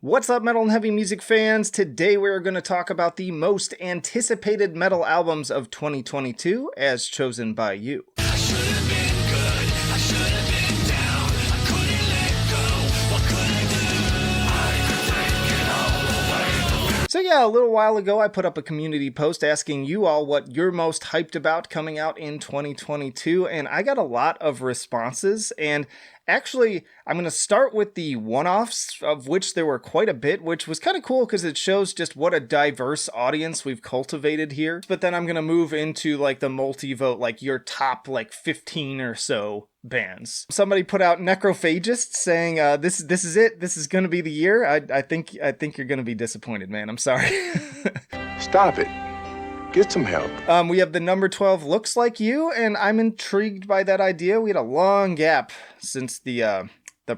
What's up, metal and heavy music fans? Today we're going to talk about the most anticipated metal albums of 2022 as chosen by you. So yeah, a little while ago I put up a community post asking you all what you're most hyped about coming out in 2022, and I got a lot of responses, and actually I'm going to start with the one-offs, of which there were quite a bit, which was kind of cool because it shows just what a diverse audience we've cultivated here. But then I'm going to move into like the multi-vote, like your top like 15 or so bands. Somebody put out Necrophagist saying, this is it. This is going to be the year. I think you're going to be disappointed, man. I'm sorry. Stop it. Get some help. We have the number 12 Looks Like You, and I'm intrigued by that idea. We had a long gap since the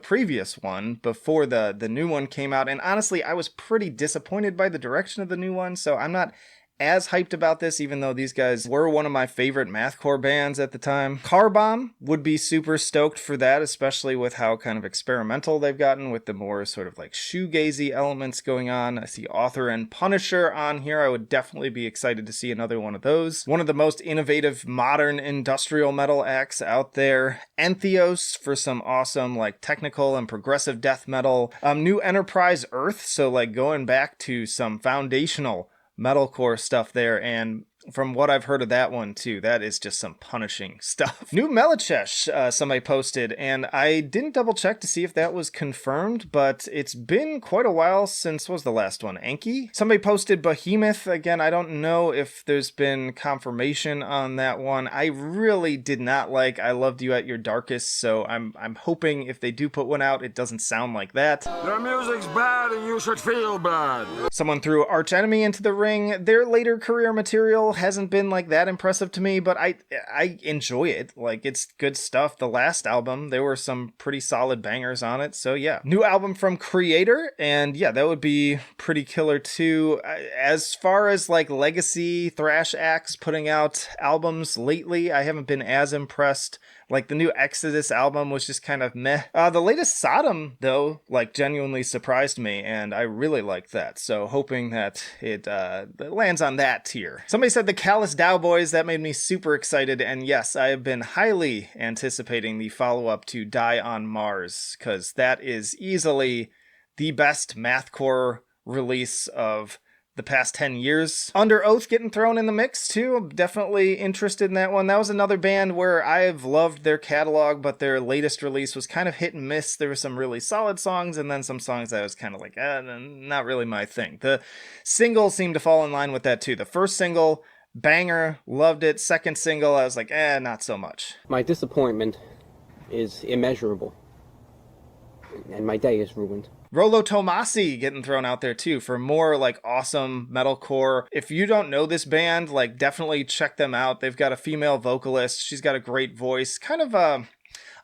previous one before the new one came out, and honestly, I was pretty disappointed by the direction of the new one, so I'm not as hyped about this, even though these guys were one of my favorite mathcore bands at the time. Car Bomb would be super stoked for that, especially with how kind of experimental they've gotten with the more sort of like shoegazy elements going on. I see Author and Punisher on here. I would definitely be excited to see another one of those. One of the most innovative modern industrial metal acts out there. Entheos for some awesome like technical and progressive death metal. New Enterprise Earth, so like going back to some foundational metalcore stuff there, and from what I've heard of that one too, that is just some punishing stuff. New Melichesh, somebody posted, and I didn't double check to see if that was confirmed, but it's been quite a while since, what was the last one, Anki? Somebody posted Behemoth, again, I don't know if there's been confirmation on that one. I really did not like I Loved You at Your Darkest, so I'm hoping if they do put one out, it doesn't sound like that. Your music's bad and you should feel bad. Someone threw Arch Enemy into the ring. Their later career material hasn't been like that impressive to me, but I enjoy it. Like, it's good stuff. The last album, there were some pretty solid bangers on it, so yeah. New album from Creator, and yeah, that would be pretty killer too. As far as like legacy thrash acts putting out albums lately, I haven't been as impressed. Like, the new Exodus album was just kind of meh. The latest Sodom, though, like, genuinely surprised me, and I really liked that. So, hoping that it lands on that tier. Somebody said the Callous Dowboys. That made me super excited, and yes, I have been highly anticipating the follow-up to Die on Mars, because that is easily the best mathcore release of the past 10 years. Under Oath getting thrown in the mix too. I'm definitely interested in that one. That was another band where I've loved their catalog, but their latest release was kind of hit and miss. There were some really solid songs and then some songs that I was kind of like, not really my thing. The single seemed to fall in line with that too. The first single, banger, loved it. Second single, I was like, not so much. My disappointment is immeasurable, and my day is ruined. Rollo Tomasi getting thrown out there too for more like awesome metalcore. If you don't know this band, like, definitely check them out. They've got a female vocalist. She's got a great voice. Kind of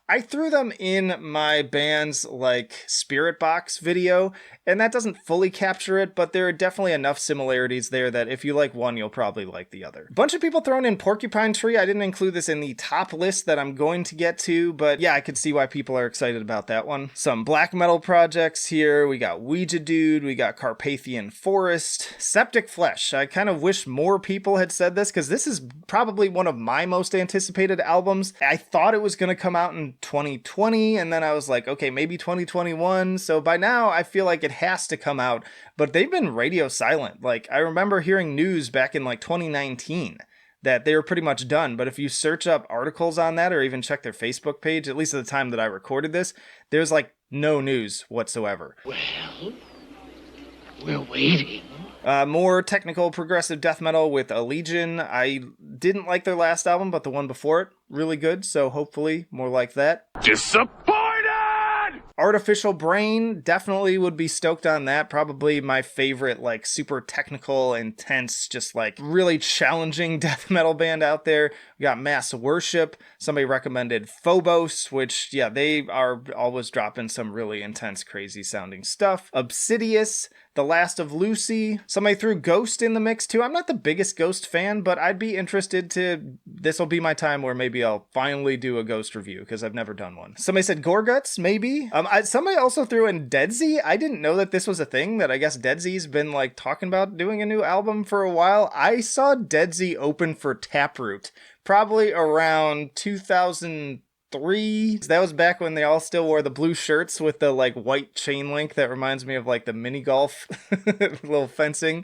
I threw them in my band's like Spirit Box video, and that doesn't fully capture it, but there are definitely enough similarities there that if you like one, you'll probably like the other. Bunch of people throwing in Porcupine Tree. I didn't include this in the top list that I'm going to get to, but yeah, I could see why people are excited about that one. Some black metal projects here. We got Ouija Dude, we got Carpathian Forest, Septic Flesh. I kind of wish more people had said this, because this is probably one of my most anticipated albums. I thought it was going to come out in 2020, and then I was like, okay, maybe 2021. So by now I feel like it has to come out, but they've been radio silent. Like, I remember hearing news back in like 2019 that they were pretty much done, but if you search up articles on that or even check their Facebook page, at least at the time that I recorded this, there's like no news whatsoever. Well, we're waiting. More technical progressive death metal with Allegion. I didn't like their last album, but the one before it, really good, so hopefully more like that. Disappointed! Artificial Brain, definitely would be stoked on that. Probably my favorite, like, super technical, intense, just like really challenging death metal band out there. We got Mass Worship. Somebody recommended Phobos, which, yeah, they are always dropping some really intense, crazy sounding stuff. Obsidious, The Last of Lucy. Somebody threw Ghost in the mix too. I'm not the biggest Ghost fan, but I'd be interested to, this will be my time where maybe I'll finally do a Ghost review, because I've never done one. Somebody said Gorguts, maybe. Somebody also threw in Deadsy. I didn't know that this was a thing, that I guess Deadsy's been like talking about doing a new album for a while. I saw Deadsy open for Taproot probably around 2003. That was back when they all still wore the blue shirts with the like white chain link that reminds me of like the mini golf little fencing.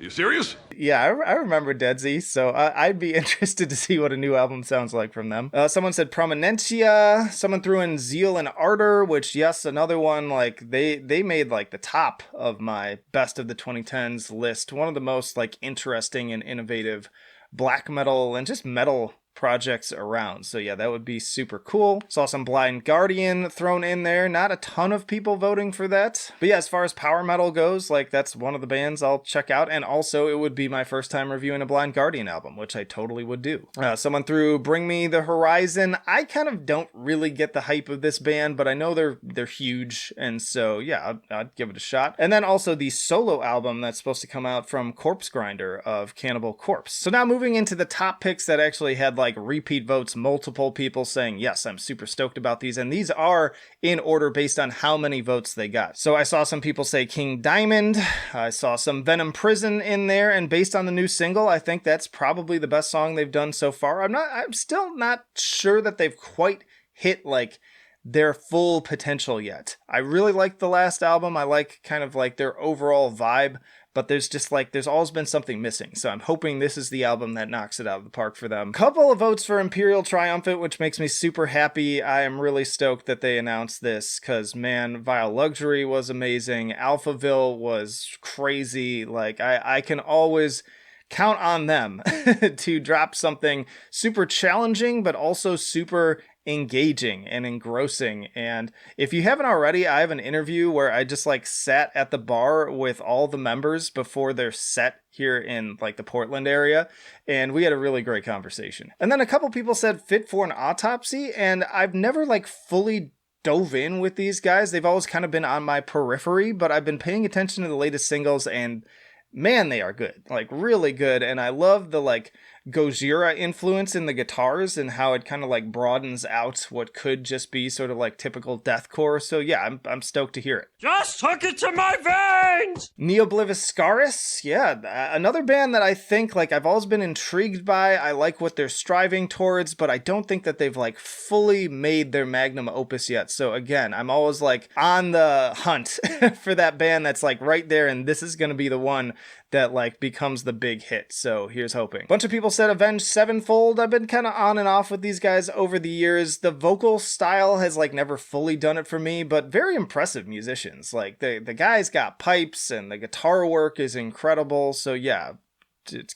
You serious? Yeah, I remember Deadsy, so I'd be interested to see what a new album sounds like from them. Someone said Prominentia. Someone threw in Zeal and Ardor, which, yes, another one, like, they made, like, the top of my best of the 2010s list. One of the most, like, interesting and innovative black metal and just metal projects around. So yeah, that would be super cool. Saw some Blind Guardian thrown in there. Not a ton of people voting for that. But yeah, as far as power metal goes, like that's one of the bands I'll check out. And also it would be my first time reviewing a Blind Guardian album, which I totally would do. Someone threw Bring Me the Horizon. I kind of don't really get the hype of this band, but I know they're huge. And so yeah, I'd give it a shot. And then also the solo album that's supposed to come out from Corpse Grinder of Cannibal Corpse. So now moving into the top picks that actually had like repeat votes, multiple people saying, yes, I'm super stoked about these. And these are in order based on how many votes they got. So I saw some people say King Diamond. I saw some Venom Prison in there. And based on the new single, I think that's probably the best song they've done so far. I'm still not sure that they've quite hit like their full potential yet. I really like the last album. I like kind of like their overall vibe. But there's just like, there's always been something missing. So I'm hoping this is the album that knocks it out of the park for them. Couple of votes for Imperial Triumphant, which makes me super happy. I am really stoked that they announced this because, man, Vile Luxury was amazing. Alphaville was crazy. Like, I can always count on them to drop something super challenging, but also super engaging and engrossing. And if you haven't already, I have an interview where I just like sat at the bar with all the members before their set here in like the Portland area, and we had a really great conversation. And then a couple people said Fit for an Autopsy, and I've never like fully dove in with these guys. They've always kind of been on my periphery, but I've been paying attention to the latest singles, and man, they are good, like really good. And I love the like Gojira influence in the guitars and how it kind of like broadens out what could just be sort of like typical deathcore. So yeah, I'm stoked to hear it. Just hook it to my veins! Neobliviscaris, yeah, another band that I think like I've always been intrigued by. I like what they're striving towards, but I don't think that they've like fully made their magnum opus yet. So again, I'm always like on the hunt for that band that's like right there, and this is going to be the one that like becomes the big hit. So here's hoping. Bunch of people said Avenged Sevenfold. I've been kind of on and off with these guys over the years. The vocal style has like never fully done it for me, but very impressive musicians. Like the guys got pipes and the guitar work is incredible. So yeah,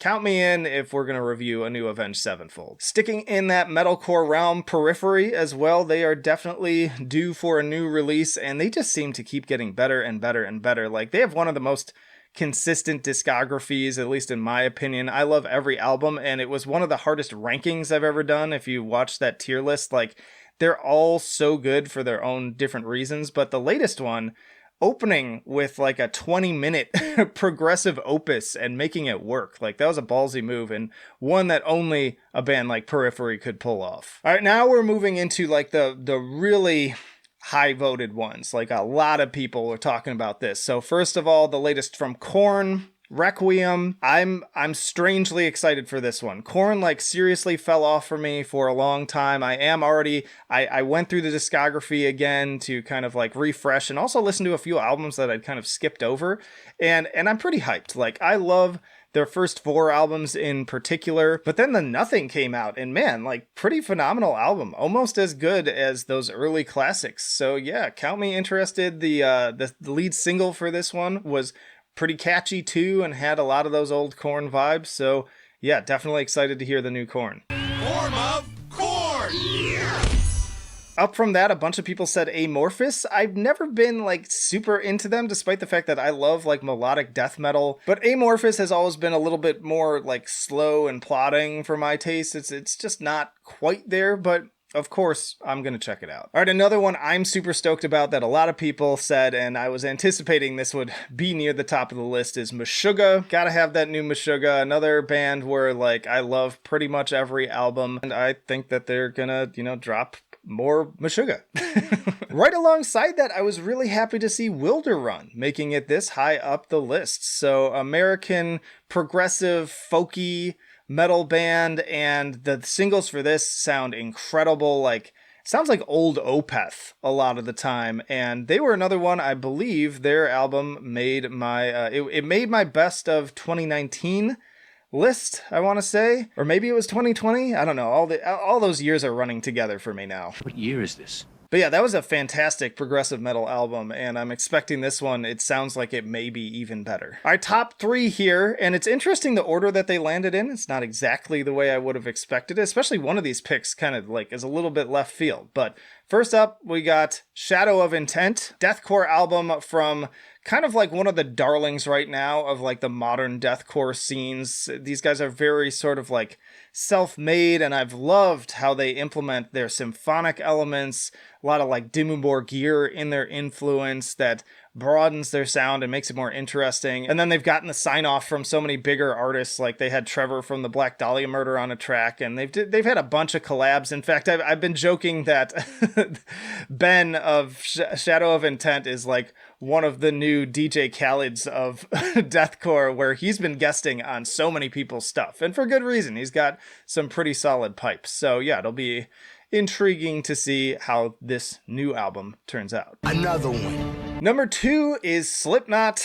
count me in if we're going to review a new Avenged Sevenfold. Sticking in that metalcore realm, Periphery as well, they are definitely due for a new release, and they just seem to keep getting better and better and better. Like they have one of the most consistent discographies, at least in my opinion. I love every album, and it was one of the hardest rankings I've ever done. If you watch that tier list, like they're all so good for their own different reasons, but the latest one, opening with like a 20-minute progressive opus and making it work, like that was a ballsy move, and one that only a band like Periphery could pull off. All right, now we're moving into like the really high voted ones. Like a lot of people are talking about this. So first of all, the latest from Korn Requiem. I'm strangely excited for this one. Korn like seriously fell off for me for a long time. I went through the discography again to kind of like refresh and also listen to a few albums that I'd kind of skipped over, and I'm pretty hyped. Like I love their first 4 albums in particular, but then the Nothing came out, and man, like pretty phenomenal album, almost as good as those early classics. So yeah, count me interested. The lead single for this one was pretty catchy too, and had a lot of those old Korn vibes. So yeah, definitely excited to hear the new Korn. Form of corn! Up from that, a bunch of people said Amorphous. I've never been like super into them, despite the fact that I love like melodic death metal. But Amorphous has always been a little bit more like slow and plodding for my taste. It's just not quite there, but of course, I'm going to check it out. All right, another one I'm super stoked about that a lot of people said, and I was anticipating this would be near the top of the list, is Meshuggah. Gotta have that new Meshuggah. Another band where, like, I love pretty much every album, and I think that they're gonna, drop more Meshuggah. Right alongside that, I was really happy to see Wilder Run making it this high up the list. So, American progressive, folky metal band, and the singles for this sound incredible. Like, sounds like old Opeth a lot of the time, and they were another one. I believe their album made my it made my best of 2019 list, I want to say, or maybe it was 2020. I don't know. All those years are running together for me now. What year is this? But yeah, that was a fantastic progressive metal album, and I'm expecting this one. It sounds like it may be even better. All right, top 3 here, and it's interesting the order that they landed in. It's not exactly the way I would have expected it, especially one of these picks kind of like is a little bit left field. But first up, we got Shadow of Intent, deathcore album from kind of like one of the darlings right now of like the modern deathcore scenes. These guys are very sort of like self-made, and I've loved how they implement their symphonic elements, a lot of like Dimmu Borgir in their influence that broadens their sound and makes it more interesting. And then they've gotten the sign off from so many bigger artists, like they had Trevor from the Black Dahlia Murder on a track, and they've had a bunch of collabs. In fact, I've been joking that Ben of Shadow of Intent is like one of the new DJ Khaled's of deathcore, where he's been guesting on so many people's stuff, and for good reason. He's got some pretty solid pipes. So yeah, it'll be intriguing to see how this new album turns out. Another one. Number 2 is Slipknot.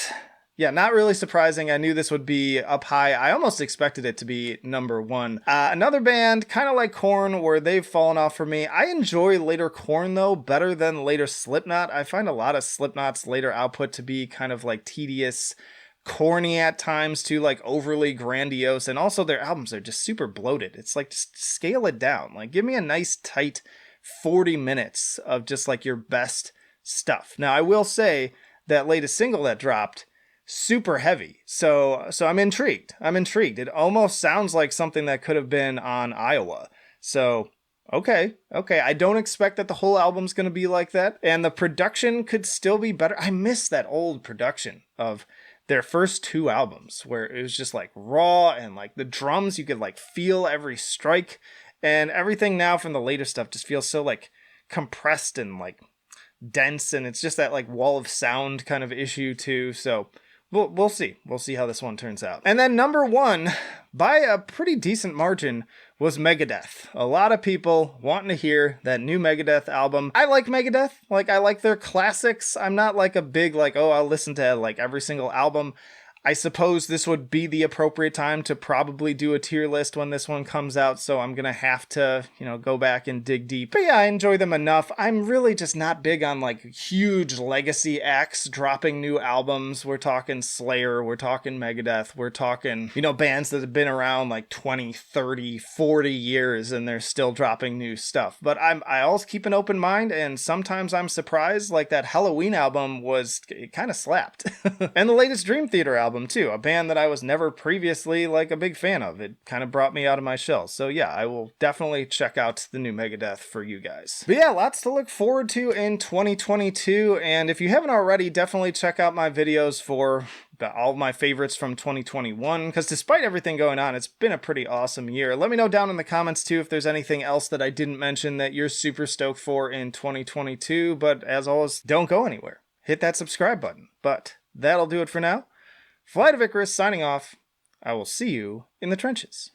Yeah, not really surprising. I knew this would be up high. I almost expected it to be number 1. Another band, kind of like Korn, where they've fallen off for me. I enjoy later Korn, though, better than later Slipknot. I find a lot of Slipknot's later output to be kind of like tedious, corny at times too, like overly grandiose, and also their albums are just super bloated. It's like, just scale it down. Like, give me a nice tight 40 minutes of just like your best stuff. Now, I will say that latest single that dropped, super heavy. So I'm intrigued. It almost sounds like something that could have been on Iowa. So okay. I don't expect that the whole album's going to be like that, and the production could still be better. I miss that old production of their first 2 albums where it was just like raw, and like the drums, you could like feel every strike, and everything now from the later stuff just feels so like compressed and like dense, and it's just that like wall of sound kind of issue too. So we'll see. We'll see how this one turns out. And then number 1, by a pretty decent margin, was Megadeth. A lot of people wanting to hear that new Megadeth album. I like Megadeth. Like, I like their classics. I'm not like a big, like, oh, I'll listen to like every single album. I suppose this would be the appropriate time to probably do a tier list when this one comes out, so I'm gonna have to, go back and dig deep. But yeah, I enjoy them enough. I'm really just not big on like huge legacy acts dropping new albums. We're talking Slayer, we're talking Megadeth, we're talking, bands that have been around like 20, 30, 40 years and they're still dropping new stuff. But I always keep an open mind, and sometimes I'm surprised, like that Halloween album it kind of slapped. And the latest Dream Theater album too, a band that I was never previously like a big fan of. It kind of brought me out of my shell. So yeah, I will definitely check out the new Megadeth for you guys. But yeah, lots to look forward to in 2022, and if you haven't already, definitely check out my videos for all of my favorites from 2021, because despite everything going on, it's been a pretty awesome year. Let me know down in the comments too if there's anything else that I didn't mention that you're super stoked for in 2022, but as always, don't go anywhere. Hit that subscribe button. But that'll do it for now. Flight of Icarus signing off. I will see you in the trenches.